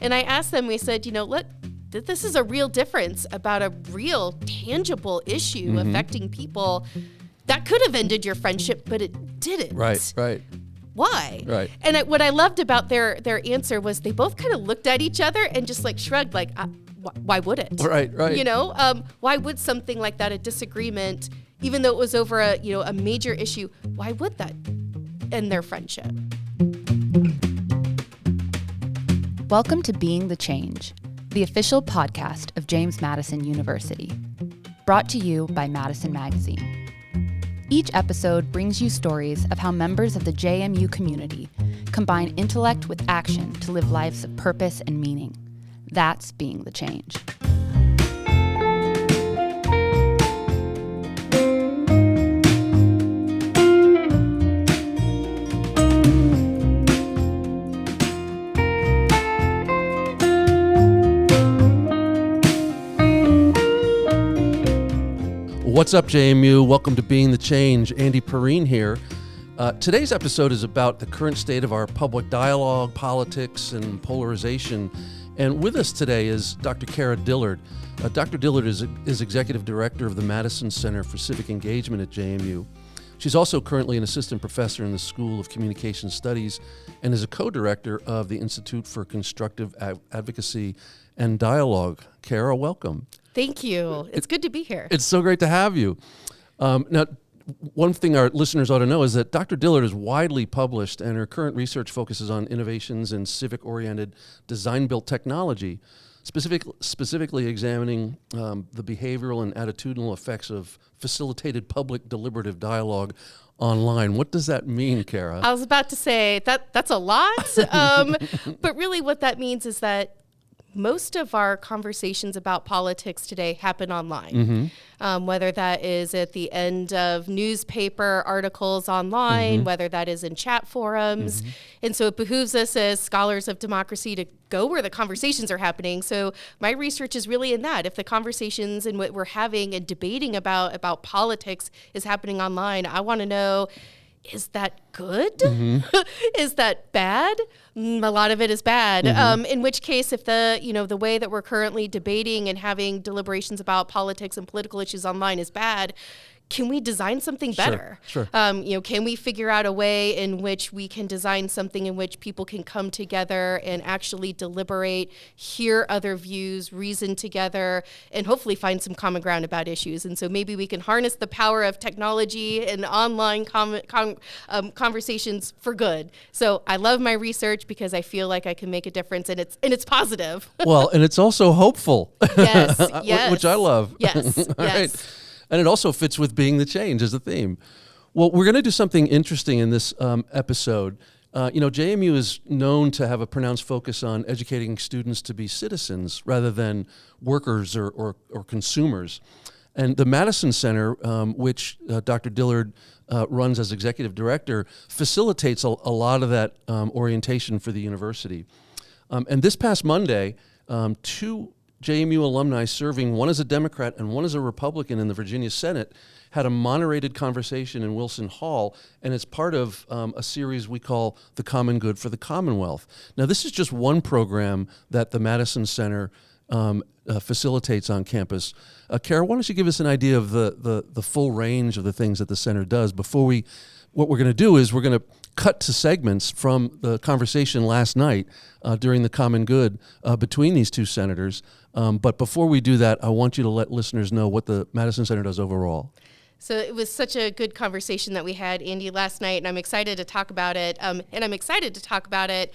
And I asked them, we said, look, this is a real difference about a real tangible issue affecting people that could have ended your friendship, but it didn't. Right. Why? Right. And what I loved about their answer was they both kind of looked at each other and just like shrugged, like, why would it? Right. Why would something like that, a disagreement, even though it was over a major issue, why would that end their friendship? Welcome to Being the Change, the official podcast of James Madison University, brought to you by Madison Magazine. Each episode brings you stories of how members of the JMU community combine intellect with action to live lives of purpose and meaning. That's being the change. What's up, JMU? Welcome to Being the Change. Andy Perrine here. Today's episode is about the current state of our public dialogue, politics, and polarization. And with us today is Dr. Kara Dillard. Dr. Dillard is Executive Director of the Madison Center for Civic Engagement at JMU. She's also currently an assistant professor in the School of Communication Studies and is a co-director of the Institute for Constructive Advocacy and Dialogue. Kara, welcome. Thank you. It's good to be here. It's so great to have you. Now, one thing our listeners ought to know is that Dr. Dillard is widely published, and her current research focuses on innovations in civic-oriented design-built technology, specifically examining the behavioral and attitudinal effects of facilitated public deliberative dialogue online. What does that mean, Kara? I was about to say that's a lot, but really what that means is that most of our conversations about politics today happen online, whether that is at the end of newspaper articles online, whether that is in chat forums. And so it behooves us as scholars of democracy to go where the conversations are happening. So my research is really in that. If the conversations and what we're having and debating about politics is happening online, I want to know, is that good? Is that bad? A lot of it is bad. In which case, if the way that we're currently debating and having deliberations about politics and political issues online is bad, can we design something better? Sure. Can we figure out a way in which we can design something in which people can come together and actually deliberate, hear other views, reason together, and hopefully find some common ground about issues? And so maybe we can harness the power of technology and online conversations for good. So I love my research because I feel like I can make a difference, and it's positive. Well, and it's also hopeful. Yes. Which I love. Yes. All yes. right. And it also fits with being the change as a theme. Well, we're going to do something interesting in this episode. JMU is known to have a pronounced focus on educating students to be citizens rather than workers or consumers. And the Madison Center, which Dr. Dillard runs as executive director, facilitates a lot of that orientation for the university. And this past Monday, two JMU alumni serving, one as a Democrat and one as a Republican in the Virginia Senate, had a moderated conversation in Wilson Hall, and it's part of a series we call The Common Good for the Commonwealth. Now, this is just one program that the Madison Center facilitates on campus. Kara, why don't you give us an idea of the full range of the things that the center does before what we're going to do is we're going to cut to segments from the conversation last night during the Common Good between these two senators. But before we do that, I want you to let listeners know what the Madison Center does overall. So it was such a good conversation that we had, Andy, last night, and I'm excited to talk about it. And I'm excited to talk about it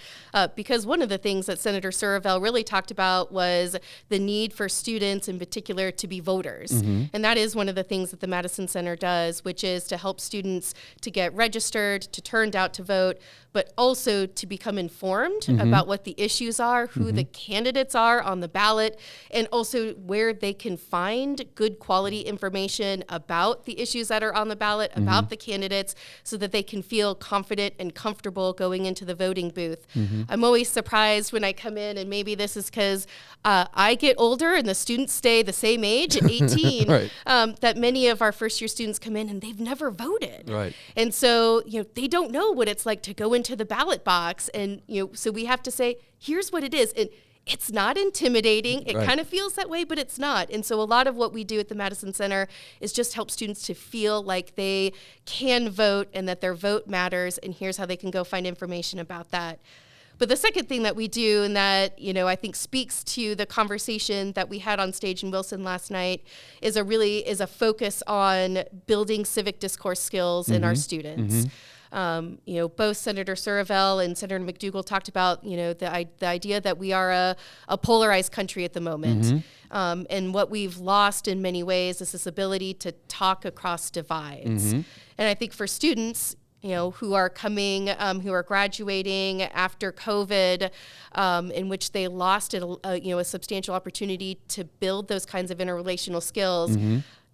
because one of the things that Senator Surovell really talked about was the need for students in particular to be voters. And that is one of the things that the Madison Center does, which is to help students to get registered, to turn out to vote, but also to become informed about what the issues are, who the candidates are on the ballot, and also where they can find good quality information about the issues that are on the ballot, about the candidates, so that they can feel confident and comfortable going into the voting booth. I'm always surprised when I come in, and maybe this is because I get older and the students stay the same age at 18, Right. That many of our first year students come in and they've never voted. Right. And so, they don't know what it's like to go into the ballot box. And, so we have to say, here's what it is. And it's not intimidating. It Right. kind of feels that way, but it's not. And so a lot of what we do at the Madison Center is just help students to feel like they can vote and that their vote matters, and here's how they can go find information about that. But the second thing that we do, and that, I think speaks to the conversation that we had on stage in Wilson last night, is a focus on building civic discourse skills in our students. Both Senator Surovell and Senator McDougle talked about, the idea that we are a polarized country at the moment. And what we've lost in many ways is this ability to talk across divides. And I think for students, who are graduating after COVID, in which they lost a substantial opportunity to build those kinds of interrelational skills,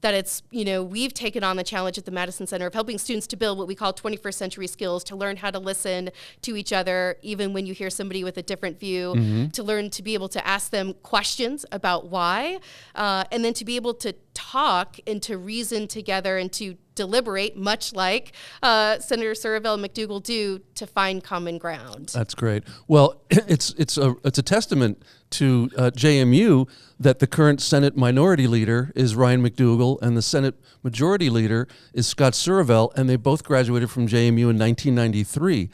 that it's, we've taken on the challenge at the Madison Center of helping students to build what we call 21st century skills, to learn how to listen to each other, even when you hear somebody with a different view, to learn to be able to ask them questions about why, and then to be able to talk and to reason together and to deliberate, much like Senator Surovell and McDougle do, to find common ground. That's great. Well, it's a testament to JMU that the current Senate Minority Leader is Ryan McDougle and the Senate Majority Leader is Scott Surovell, and they both graduated from JMU in 1993.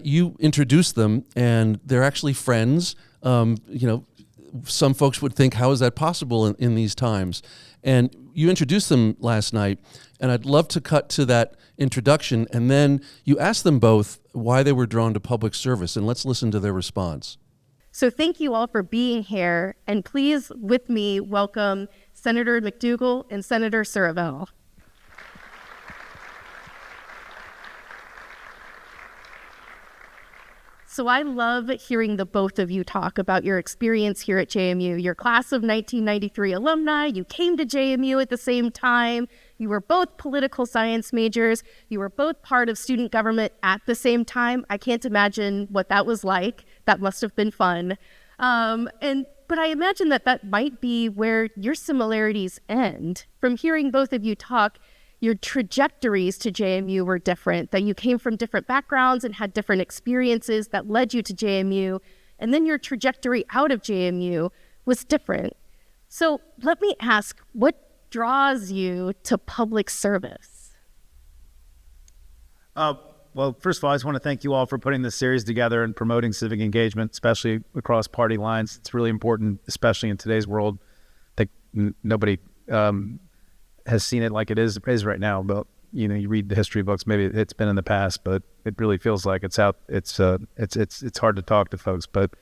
You introduced them, and they're actually friends. Some folks would think, how is that possible in these times? And you introduced them last night, and I'd love to cut to that introduction, and then you asked them both why they were drawn to public service, and let's listen to their response. So thank you all for being here, and please, with me, welcome Senator McDougle and Senator Surovell. So I love hearing the both of you talk about your experience here at JMU. Your class of 1993 alumni, you came to JMU at the same time. You were both political science majors. You were both part of student government at the same time. I can't imagine what that was like. That must have been fun. But I imagine that might be where your similarities end. From hearing both of you talk, your trajectories to JMU were different, that you came from different backgrounds and had different experiences that led you to JMU, and then your trajectory out of JMU was different. So let me ask, what draws you to public service? Well, first of all, I just want to thank you all for putting this series together and promoting civic engagement, especially across party lines. It's really important, especially in today's world. I think nobody has seen it like it is right now. But you read the history books. Maybe it's been in the past, but it really feels like it's out. It's hard to talk to folks, but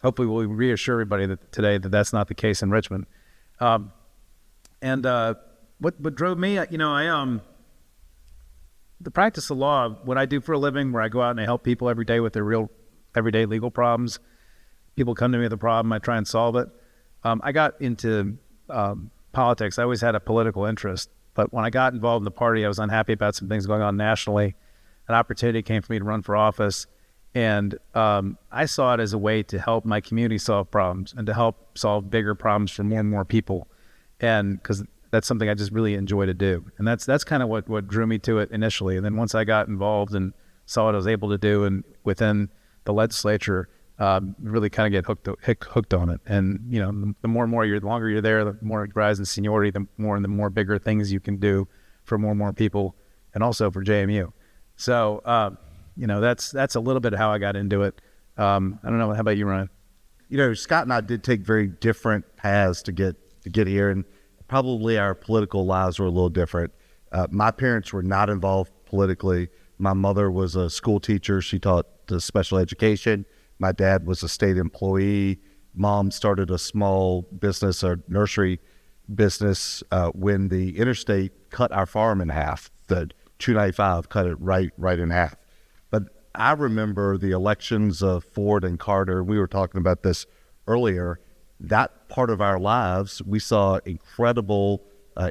hopefully we'll reassure everybody that today that's not the case in Richmond. What drove me, the practice of law, what I do for a living, where I go out and I help people every day with their real everyday legal problems. People come to me with a problem, I try and solve it. I got into politics. I always had a political interest, but when I got involved in the party, I was unhappy about some things going on nationally. An opportunity came for me to run for office, and I saw it as a way to help my community solve problems and to help solve bigger problems for more and more people, and because that's something I just really enjoy to do. And that's kind of what drew me to it initially. And then once I got involved and saw what I was able to do, and within the legislature, really kind of get hooked on it. And the longer you're there, the more it rise in seniority, the more bigger things you can do for more and more people, and also for JMU. So that's a little bit of how I got into it. I don't know. How about you, Ryan? Scott and I did take very different paths to get here, and probably our political lives were a little different. My parents were not involved politically. My mother was a school teacher. She taught special education. My dad was a state employee. Mom started a small business, a nursery business, when the interstate cut our farm in half. The 295 cut it right in half. But I remember the elections of Ford and Carter. We were talking about this earlier. That part of our lives, we saw incredible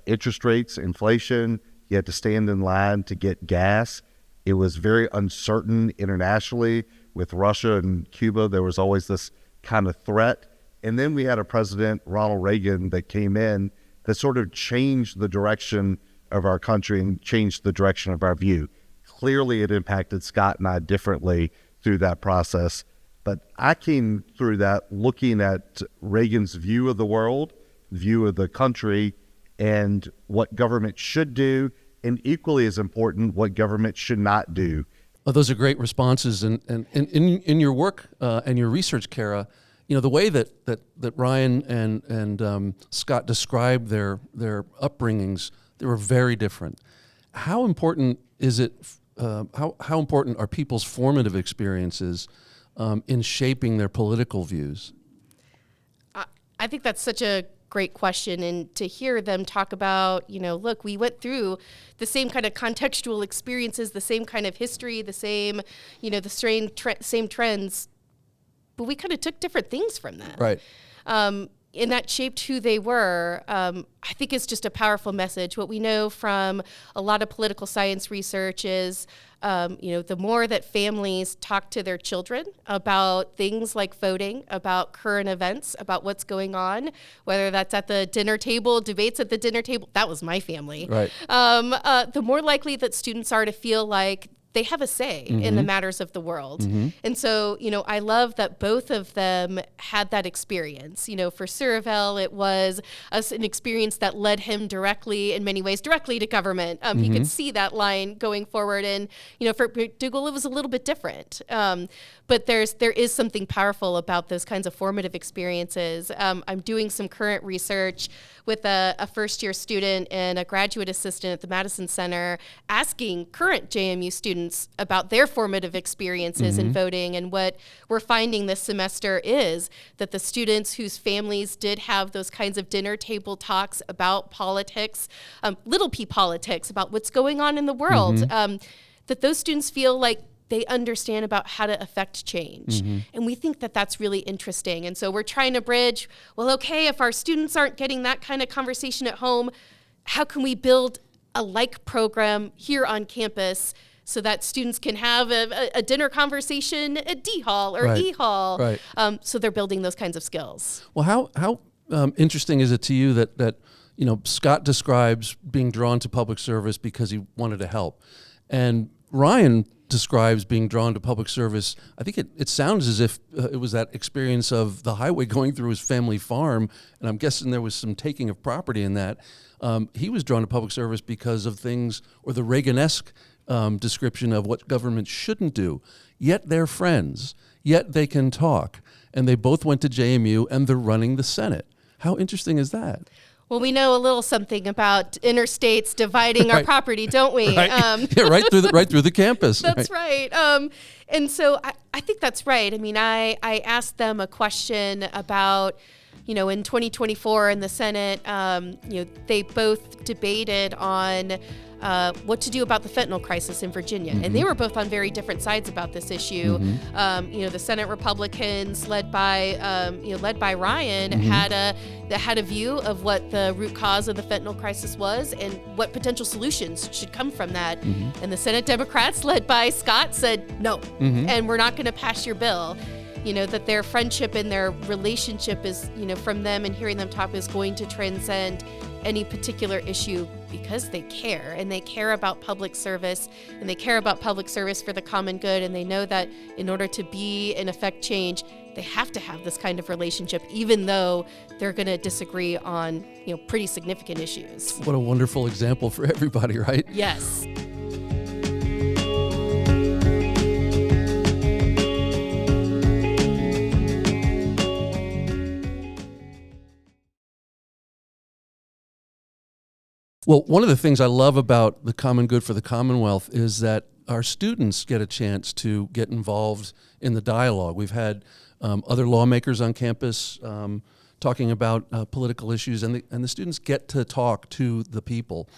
interest rates, inflation. You had to stand in line to get gas. It was very uncertain internationally. With Russia and Cuba, there was always this kind of threat. And then we had a president, Ronald Reagan, that came in that sort of changed the direction of our country and changed the direction of our view. Clearly, it impacted Scott and I differently through that process. But I came through that looking at Reagan's view of the world, view of the country, and what government should do, and equally as important, what government should not do. Oh, those are great responses. And in your work and your research, Kara, the way that Ryan and Scott described their upbringings, they were very different. How important is it? How important are people's formative experiences in shaping their political views? I think that's such a great question, and to hear them talk about, look, we went through the same kind of contextual experiences, the same kind of history, the same, same trends, but we kind of took different things from that. Right. And that shaped who they were. I think it's just a powerful message. What we know from a lot of political science research is, the more that families talk to their children about things like voting, about current events, about what's going on, whether that's at the dinner table, debates at the dinner table, that was my family. Right. The more likely that students are to feel like they have a say in the matters of the world. And so, I love that both of them had that experience. For Surovell, it was an experience that led him in many ways, directly to government. He could see that line going forward. And, for McDougle, it was a little bit different. But there is something powerful about those kinds of formative experiences. I'm doing some current research with a first-year student and a graduate assistant at the Madison Center, asking current JMU students about their formative experiences in voting. And what we're finding this semester is that the students whose families did have those kinds of dinner table talks about politics, little p politics, about what's going on in the world, that those students feel like they understand about how to affect change. And we think that that's really interesting. And so we're trying to bridge, well, okay, if our students aren't getting that kind of conversation at home, how can we build a like program here on campus so that students can have a dinner conversation at D Hall or E Hall? Right. So they're building those kinds of skills. Well, how interesting is it to you that Scott describes being drawn to public service because he wanted to help, and Ryan describes being drawn to public service. I think it sounds as if it was that experience of the highway going through his family farm, and I'm guessing there was some taking of property in that. He was drawn to public service because of things, or the Reagan-esque description of what government shouldn't do. Yet they're friends, yet they can talk, and they both went to JMU, and they're running the Senate. How interesting is that? Well, we know a little something about interstates dividing our property, don't we? Right. Right through the campus. That's right. And so I think that's right. I mean, I asked them a question about, in 2024 in the Senate, they both debated on what to do about the fentanyl crisis in Virginia. And they were both on very different sides about this issue. The Senate Republicans led by Ryan had a view of what the root cause of the fentanyl crisis was and what potential solutions should come from that. And the Senate Democrats led by Scott said, no, and we're not going to pass your bill. That their friendship and their relationship is, from them and hearing them talk, is going to transcend any particular issue because they care, and they care about public service, and they care about public service for the common good, and they know that in order to be and affect change, they have to have this kind of relationship, even though they're going to disagree on, pretty significant issues. What a wonderful example for everybody, right? Yes. Well, one of the things I love about the Common Good for the Commonwealth is that our students get a chance to get involved in the dialogue. We've had other lawmakers on campus talking about political issues, and the students get to talk to the people.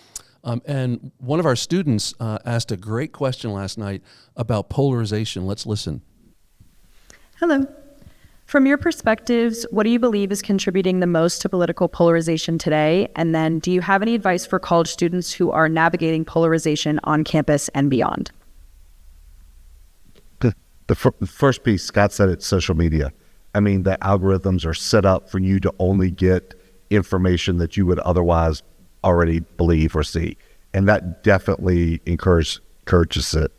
And one of our students asked a great question last night about polarization. Let's listen. Hello. From your perspectives, what do you believe is contributing the most to political polarization today? And then do you have any advice for college students who are navigating polarization on campus and beyond? The first piece, Scott said, it's social media. I mean, the algorithms are set up for you to only get information that you would otherwise already believe or see. And that definitely encourages it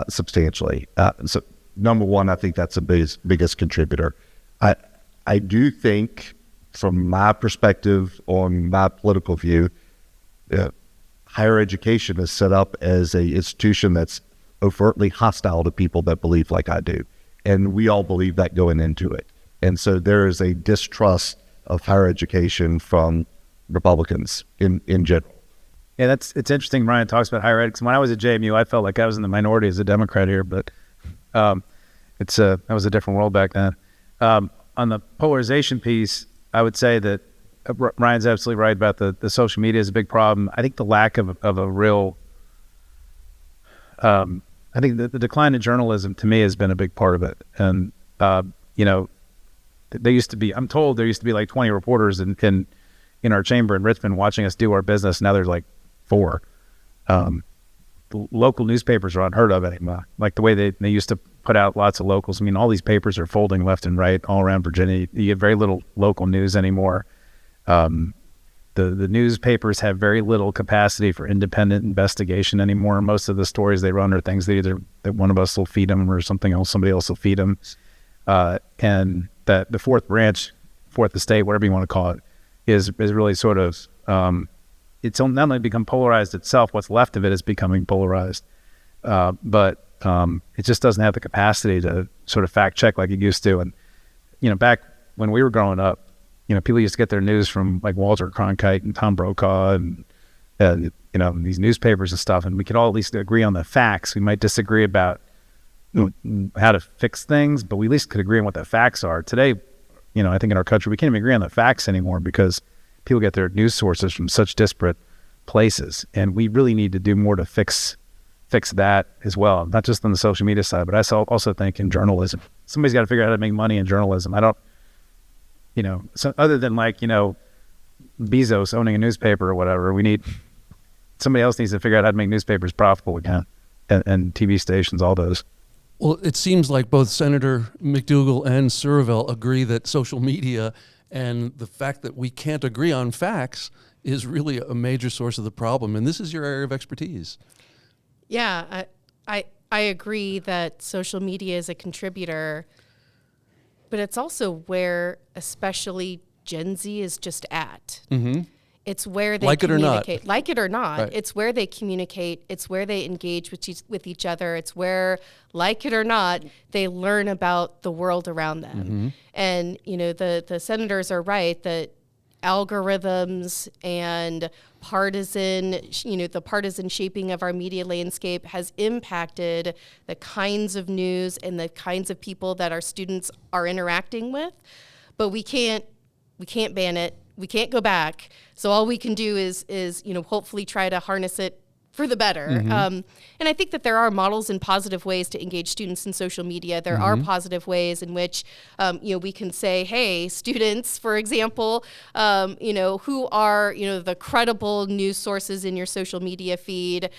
substantially. So number one, I think that's the biggest contributor. I do think, from my perspective on my political view, higher education is set up as an institution that's overtly hostile to people that believe like I do. And we all believe that going into it. And so there is a distrust of higher education from Republicans in general. Yeah, it's interesting. Ryan talks about higher ed, because when I was at JMU, I felt like I was in the minority as a Democrat here, but that was a different world back then. On the polarization piece, I would say that Ryan's absolutely right about the social media is a big problem. I think the lack of a real, I think the decline in journalism to me has been a big part of it. And, there used to be like 20 reporters in our chamber in Richmond watching us do our business. Now there's like 4. Local newspapers are unheard of anymore. Like the way they used to put out lots of locals. I mean, all these papers are folding left and right all around Virginia. You get very little local news anymore. The newspapers have very little capacity for independent investigation anymore. Most of the stories they run are things that one of us will feed them or something else, somebody else will feed them. And that the fourth estate, whatever you want to call it, is really sort of, it's not only become polarized itself, what's left of it is becoming polarized. But it just doesn't have the capacity to sort of fact check like it used to. And, back when we were growing up, people used to get their news from like Walter Cronkite and Tom Brokaw and these newspapers and stuff. And we could all at least agree on the facts. We might disagree about how to fix things, but we at least could agree on what the facts are. Today, I think in our country, we can't even agree on the facts anymore because people get their news sources from such disparate places. And we really need to do more to fix that as well, not just on the social media side, but I also think in journalism. Somebody's got to figure out how to make money in journalism. I don't, so other than like, Bezos owning a newspaper or whatever, somebody else needs to figure out how to make newspapers profitable again, and TV stations, all those. Well, it seems like both Senator McDougle and Surovell agree that social media and the fact that we can't agree on facts is really a major source of the problem. And this is your area of expertise. Yeah, I agree that social media is a contributor, but it's also where especially Gen Z is just at. Mm-hmm. It's where they communicate. Like it or not. Right. It's where they communicate. It's where they engage with each other. It's where, like it or not, they learn about the world around them. Mm-hmm. And, the senators are right that algorithms and the partisan shaping of our media landscape has impacted the kinds of news and the kinds of people that our students are interacting with. But we can't ban it. We can't go back. So all we can do is hopefully try to harness it for the better. Mm-hmm. And I think that there are models and positive ways to engage students in social media. There are positive ways in which, we can say, hey, students, for example, who are, the credible news sources in your social media feed?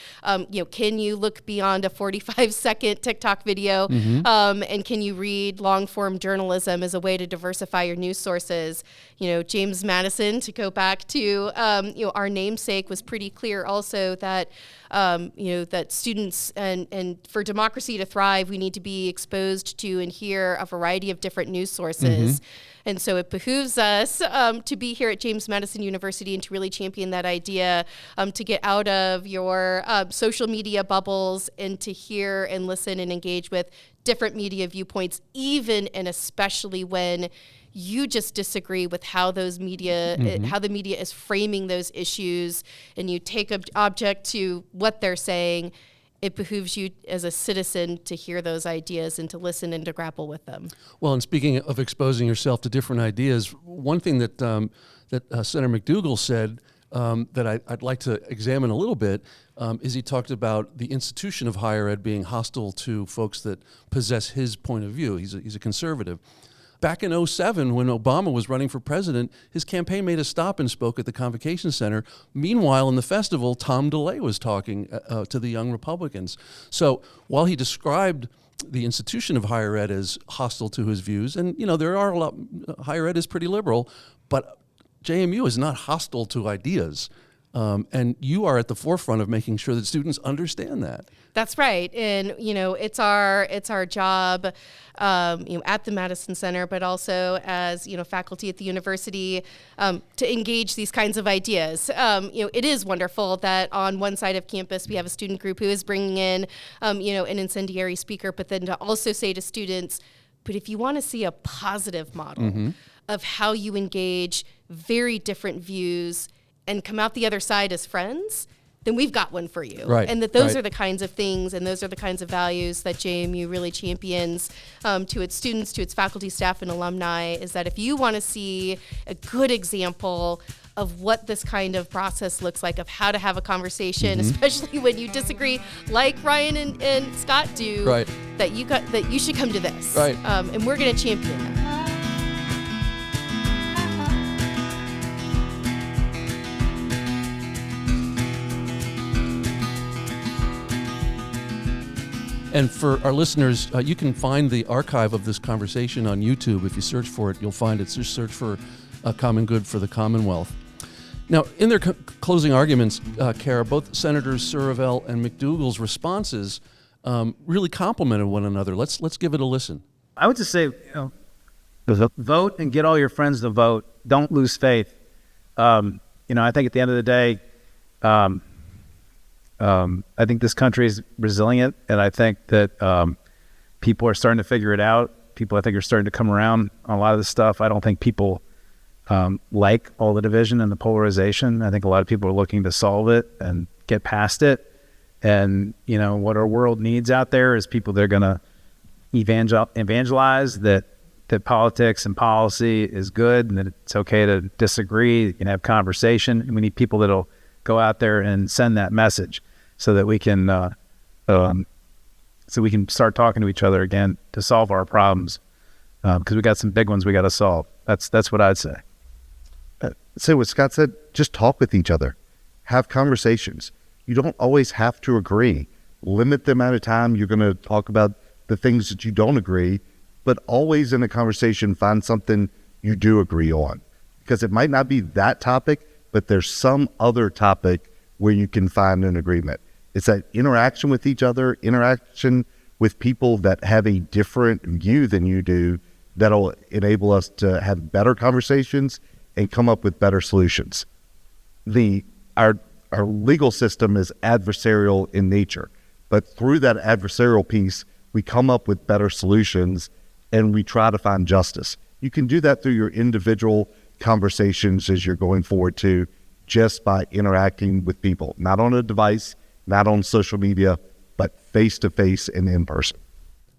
Can you look beyond a 45-second TikTok video? Mm-hmm. And can you read long-form journalism as a way to diversify your news sources? James Madison, to go back to, our namesake, was pretty clear also that that students and for democracy to thrive, we need to be exposed to and hear a variety of different news sources. Mm-hmm. And so it behooves us to be here at James Madison University and to really champion that idea, to get out of your social media bubbles and to hear and listen and engage with different media viewpoints, even and especially when you just disagree with how those media, how the media is framing those issues, and you take object to what they're saying. It behooves you as a citizen to hear those ideas and to listen and to grapple with them. Well, and speaking of exposing yourself to different ideas, one thing that Senator McDougle said that I'd like to examine a little bit is he talked about the institution of higher ed being hostile to folks that possess his point of view. He's a conservative. Back in 2007, when Obama was running for president, his campaign made a stop and spoke at the Convocation Center. Meanwhile, in the festival, Tom DeLay was talking to the young Republicans. So while he described the institution of higher ed as hostile to his views, and there are higher ed is pretty liberal, but JMU is not hostile to ideas. And you are at the forefront of making sure that students understand that. That's right. And, it's our job, at the Madison Center, but also as, faculty at the university, to engage these kinds of ideas. It is wonderful that on one side of campus, we have a student group who is bringing in, an incendiary speaker, but then to also say to students, but if you want to see a positive model of how you engage very different views and come out the other side as friends, then we've got one for you. Right. And that those are the kinds of things and those are the kinds of values that JMU really champions to its students, to its faculty, staff, and alumni, is that if you want to see a good example of what this kind of process looks like, of how to have a conversation, especially when you disagree, like Ryan and Scott do, that you should come to this. Right. And we're going to champion that. And for our listeners, you can find the archive of this conversation on YouTube. If you search for it, you'll find it. Just search for Common Good for the Commonwealth. Now, in their closing arguments, Kara, both Senators Surovell and McDougle's responses really complemented one another. Let's give it a listen. I would just say, vote and get all your friends to vote. Don't lose faith. I think at the end of the day, I think this country is resilient, and I think that people are starting to figure it out. People, I think, are starting to come around on a lot of this stuff. I don't think people like all the division and the polarization. I think a lot of people are looking to solve it and get past it. And, what our world needs out there is people that are going to evangelize that politics and policy is good and that it's okay to disagree. You can have conversation. And we need people that'll go out there and send that message so that we can start talking to each other again to solve our problems, because we got some big ones we got to solve. That's what I'd say. Say what Scott said, just talk with each other, have conversations. You don't always have to agree. Limit the amount of time you're going to talk about the things that you don't agree, but always in a conversation find something you do agree on, because it might not be that topic, but there's some other topic where you can find an agreement. It's that interaction with each other, interaction with people that have a different view than you do, that'll enable us to have better conversations and come up with better solutions. Our legal system is adversarial in nature, but through that adversarial piece, we come up with better solutions and we try to find justice. You can do that through your individual conversations as you're going forward to, just by interacting with people, not on a device, not on social media, but face-to-face and in person.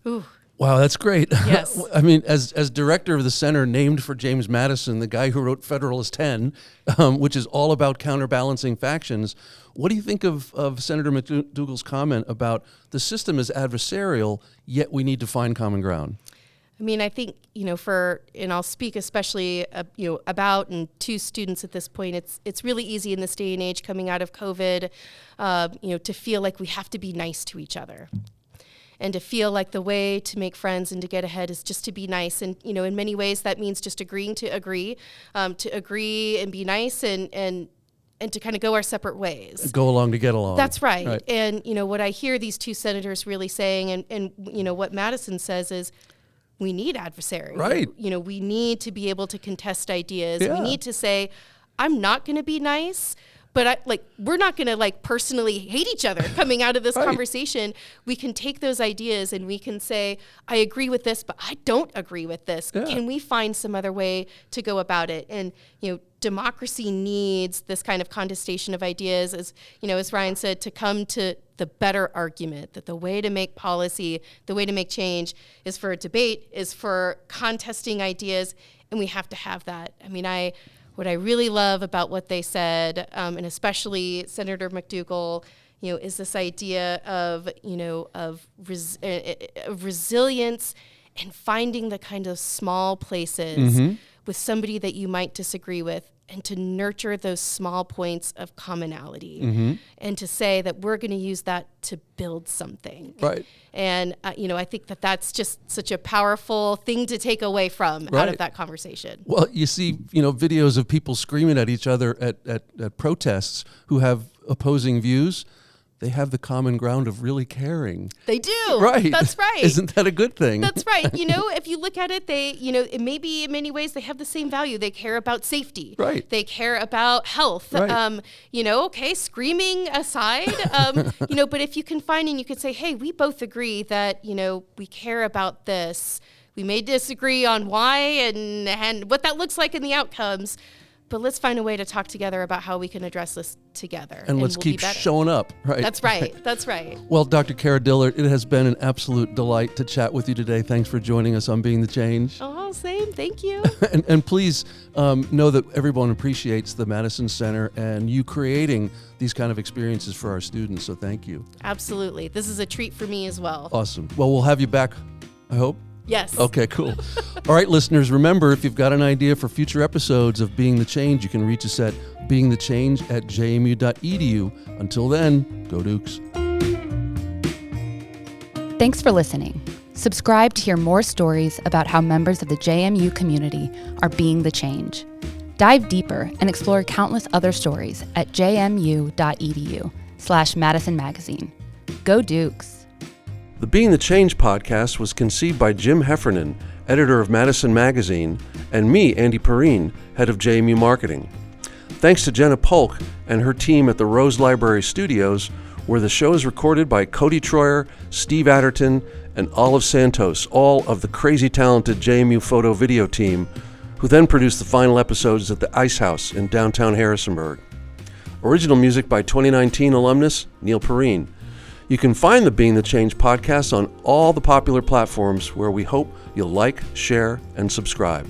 Ooh. Wow, that's great. Yes. I mean, as director of the center named for James Madison, the guy who wrote Federalist 10, which is all about counterbalancing factions, what do you think of Senator McDougle's comment about the system is adversarial, yet we need to find common ground? I mean, I think, and I'll speak especially, about and to students at this point, it's really easy in this day and age coming out of COVID, to feel like we have to be nice to each other. And to feel like the way to make friends and to get ahead is just to be nice. And, in many ways that means just agreeing to agree and be nice and to kind of go our separate ways. Go along to get along. That's right. And, what I hear these two senators really saying and what Madison says is, we need adversary. Right. We need to be able to contest ideas. Yeah. We need to say, I'm not going to be nice, but we're not going to personally hate each other coming out of this conversation. We can take those ideas and we can say, I agree with this, but I don't agree with this. Yeah. Can we find some other way to go about it? And, democracy needs this kind of contestation of ideas, as Ryan said, to come to the better argument, that the way to make policy, the way to make change is for a debate, is for contesting ideas, and we have to have that. I mean, what I really love about what they said, and especially Senator McDougle, is this idea of resilience and finding the kind of small places with somebody that you might disagree with and to nurture those small points of commonality and to say that we're going to use that to build something. Right. And, I think that that's just such a powerful thing to take away from out of that conversation. Well, you see, videos of people screaming at each other at protests who have opposing views. They have the common ground of really caring. They do. Right. That's right. Isn't that a good thing? That's right. If you look at it, they, it may be in many ways they have the same value. They care about safety. Right. They care about health. Right. Okay, screaming aside, but if you can find and you could say, hey, we both agree that, we care about this. We may disagree on why and what that looks like in the outcomes, but let's find a way to talk together about how we can address this together. And let's keep showing up, right? That's right. That's right. Well, Dr. Kara Dillard, it has been an absolute delight to chat with you today. Thanks for joining us on Being the Change. Oh, same. Thank you. and please know that everyone appreciates the Madison Center and you creating these kind of experiences for our students. So thank you. Absolutely. This is a treat for me as well. Awesome. Well, we'll have you back, I hope. Yes. Okay, cool. All right, listeners, remember, if you've got an idea for future episodes of Being the Change, you can reach us at beingthechange@jmu.edu. Until then, go Dukes. Thanks for listening. Subscribe to hear more stories about how members of the JMU community are being the change. Dive deeper and explore countless other stories at jmu.edu/Madison Magazine. Go Dukes. The Being the Change podcast was conceived by Jim Heffernan, editor of Madison Magazine, and me, Andy Perrine, head of JMU Marketing. Thanks to Jenna Polk and her team at the Rose Library Studios, where the show is recorded by Cody Troyer, Steve Adderton, and Olive Santos, all of the crazy talented JMU photo video team, who then produced the final episodes at the Ice House in downtown Harrisonburg. Original music by 2019 alumnus Neil Perrine. You can find the Being the Change podcast on all the popular platforms where we hope you'll like, share, and subscribe.